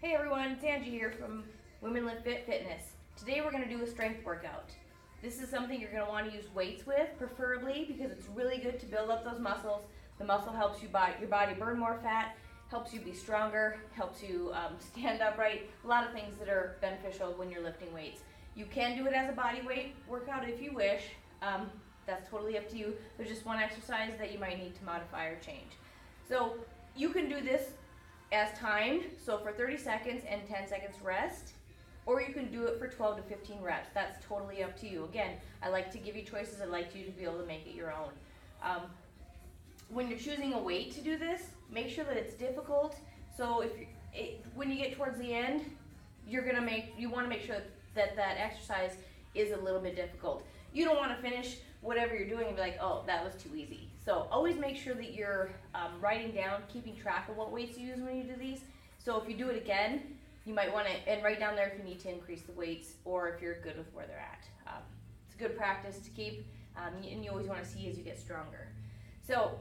Hey everyone, it's Angie here from Women Live Fit Fitness. Today we're going to do a strength workout. This is something you're going to want to use weights with, preferably because it's really good to build up those muscles. The muscle helps your body burn more fat, helps you be stronger, helps you stand upright, a lot of things that are beneficial when you're lifting weights. You can do it as a body weight workout if you wish. That's totally up to you. There's just one exercise that you might need to modify or change. So you can do this as timed, so for 30 seconds and 10 seconds rest, or you can do it for 12 to 15 reps. That's totally up to you. Again, I like to give you choices. I'd like you to be able to make it your own. When you're choosing a weight to do this, make sure that it's difficult. So when you get towards the end, you want to make sure that exercise is a little bit difficult. You don't want to finish whatever you're doing and be like, oh, that was too easy. So always make sure that you're writing down, keeping track of what weights you use when you do these. So if you do it again, you might want to, and write down there if you need to increase the weights or if you're good with where they're at. It's a good practice to keep, and you always want to see as you get stronger. So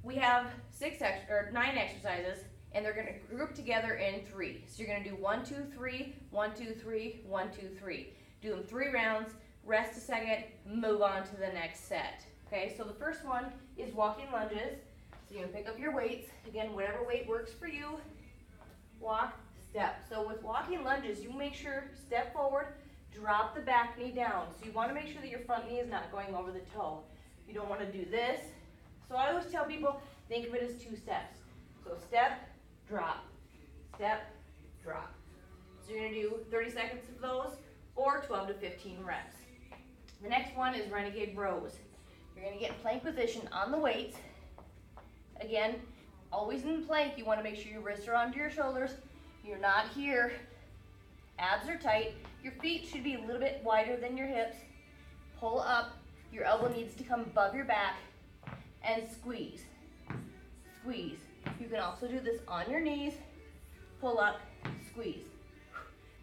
we have 9 exercises, and they're going to group together in 3. So you're going to do 1, 2, 3, 1, 2, 3, 1, 2, 3. Do them 3 rounds, rest a second, move on to the next set. Okay, so the first one is walking lunges. So you're going to pick up your weights. Again, whatever weight works for you. Walk, step. So with walking lunges, you make sure, step forward, drop the back knee down. So you want to make sure that your front knee is not going over the toe. You don't want to do this. So I always tell people, think of it as 2 steps. So step, drop, step, drop. So you're going to do 30 seconds of those or 12 to 15 reps. The next one is renegade rows. You're going to get in plank position on the weights. Again, always in plank, you want to make sure your wrists are onto your shoulders. You're not here. Abs are tight. Your feet should be a little bit wider than your hips. Pull up. Your elbow needs to come above your back. And squeeze. Squeeze. You can also do this on your knees. Pull up, squeeze.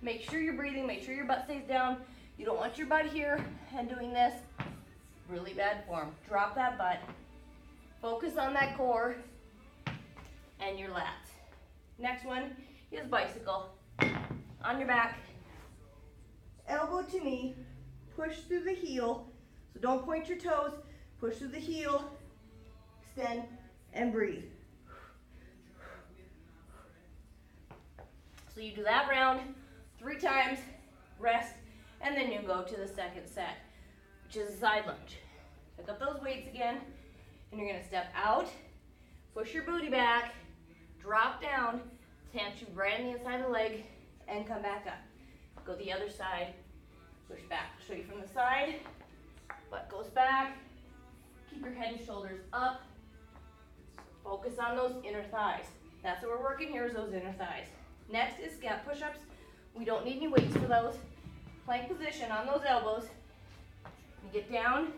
Make sure you're breathing. Make sure your butt stays down. You don't want your butt here and doing this. Really bad form. Drop that butt. Focus on that core and your lats. Next one is bicycle. On your back, elbow to knee, push through the heel. So don't point your toes, push through the heel, extend and breathe. So you do that round 3 times, rest, and then you go to the second set, which is a side lunge. Pick up those weights again, and you're going to step out, push your booty back, drop down, hands you right on the inside of the leg, and come back up. Go the other side, push back. I'll show you from the side. Butt goes back. Keep your head and shoulders up. Focus on those inner thighs. That's what we're working here, is those inner thighs. Next is scap push-ups. We don't need any weights for those. Plank position on those elbows. You get down,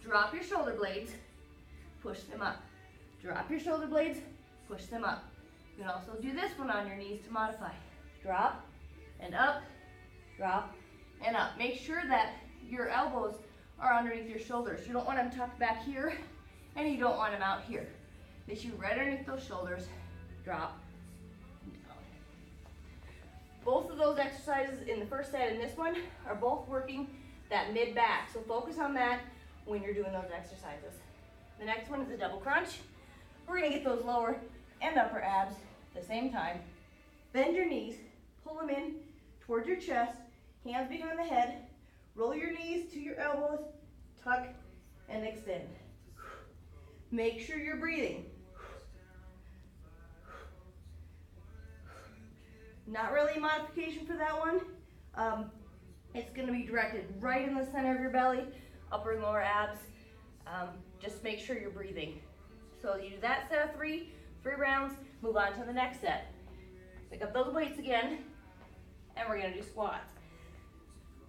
drop your shoulder blades, push them up. Drop your shoulder blades, push them up. You can also do this one on your knees to modify. Drop and up, drop and up. Make sure that your elbows are underneath your shoulders. You don't want them tucked back here, and you don't want them out here. They should be right underneath those shoulders. Drop and down. Both of those exercises in the first set and this one are both working that mid back. So focus on that when you're doing those exercises. The next one is a double crunch. We're going to get those lower and upper abs at the same time. Bend your knees, pull them in towards your chest, hands behind the head, roll your knees to your elbows, tuck and extend. Make sure you're breathing. Not really a modification for that one. It's going to be directed right in the center of your belly, upper and lower abs. Just make sure you're breathing. So you do that set of 3 rounds, move on to the next set. Pick up those weights again, and we're going to do squats.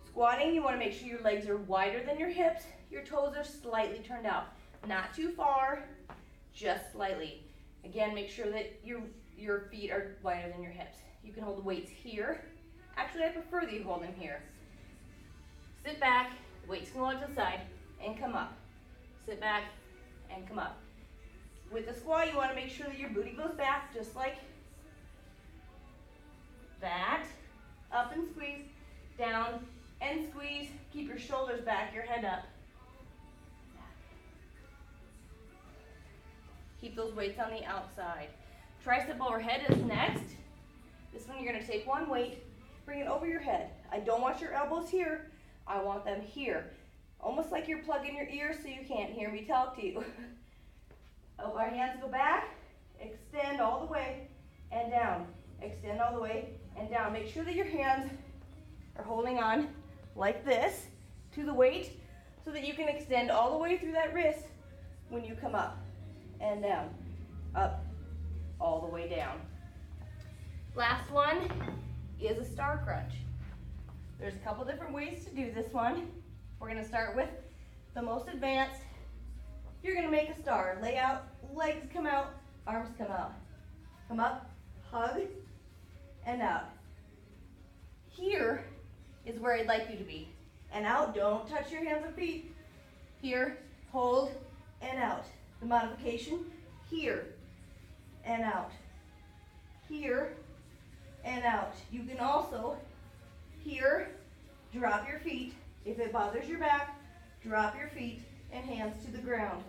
Squatting, you want to make sure your legs are wider than your hips. Your toes are slightly turned out. Not too far, just slightly. Again, make sure that your feet are wider than your hips. You can hold the weights here. Actually, I prefer that you hold them here. Sit back, the weights can go out to the side, and come up. Sit back and come up. With the squat, you want to make sure that your booty goes back, just like that, up and squeeze, down and squeeze. Keep your shoulders back, your head up. Keep those weights on the outside. Tricep overhead is next. This one you're gonna take one weight, bring it over your head. I don't want your elbows here, I want them here. Almost like you're plugging your ears so you can't hear me talk to you. Oh, our hands go back, extend all the way and down. Extend all the way and down. Make sure that your hands are holding on like this to the weight so that you can extend all the way through that wrist when you come up and down. Up, all the way down. Last one is a star crunch. There's a couple different ways to do this one. We're gonna start with the most advanced. You're gonna make a star. Lay out, legs come out, arms come out. Come up, hug, and out. Here is where I'd like you to be. And out, don't touch your hands or feet. Here, hold, and out. The modification, here, and out. Here, and out. You can also, here, drop your feet. If it bothers your back, drop your feet and hands to the ground.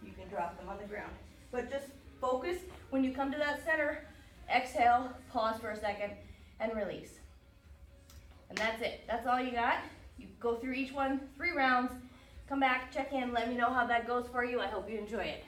You can drop them on the ground. But just focus when you come to that center. Exhale, pause for a second, and release. And that's it. That's all you got. You go through each one 3 rounds. Come back, check in, let me know how that goes for you. I hope you enjoy it.